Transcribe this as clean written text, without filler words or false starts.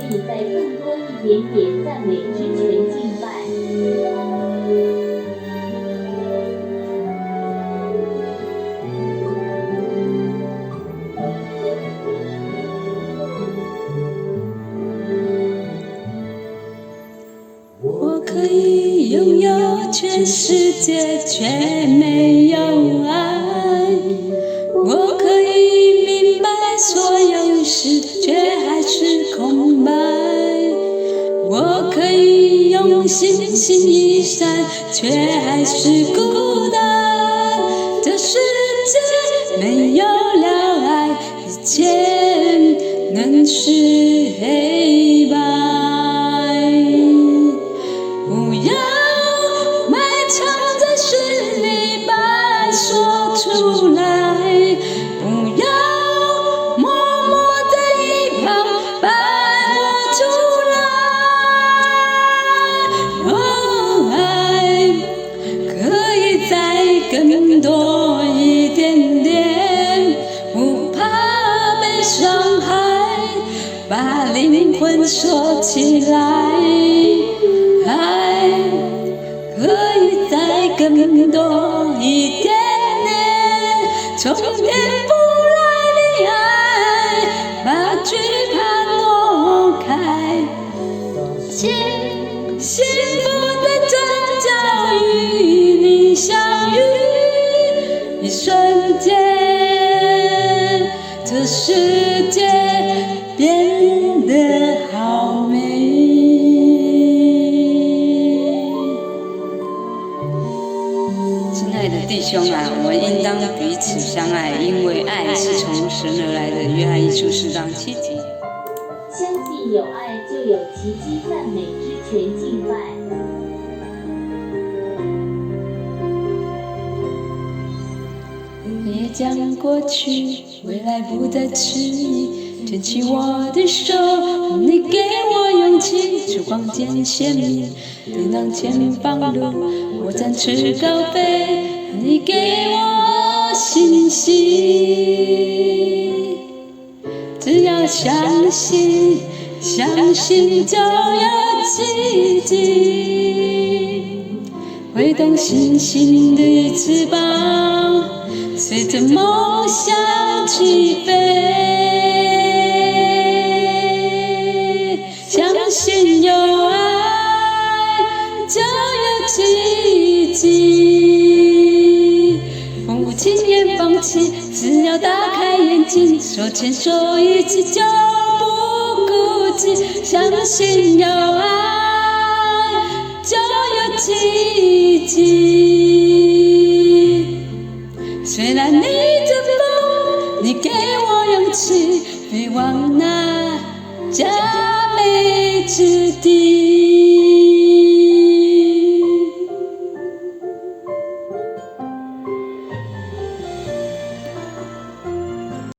以再更多一点点赞美之泉敬拜。我可以拥有全世界，却没有爱。我可以明白所有事，却还是空白。我可以用信心移山，却还是孤单。这世界没有了爱，一切仍是黑白。不要埋藏在心里，把爱说出来。不要默默在一旁，把爱活出来。哦，爱可以再更多一点点，不怕被伤害，把灵魂锁起来。爱可以再更多一点点，从天父来的爱，把惧怕挪开。幸福在转角与你相遇，一瞬间，这世界变得好美。亲爱的弟兄啊，我们应当彼此相爱，因为爱是从神而来的。约翰一书4章7节。相信有爱就有奇迹，赞美之泉敬拜。黑夜将过去，未来不再迟疑，牵起我的手，你给我勇气，曙光渐显明，点亮前方路，我展翅高飞，你给我信心，只要相信，相信就有奇迹，挥动信心的翅膀，随着梦想起飞。相信有爱就有奇迹，父亲也放弃，只要打开眼睛，手牵手一起就不孤寂。相信有爱就有奇迹，虽然逆着风，你给我勇气，别往那佳美之地。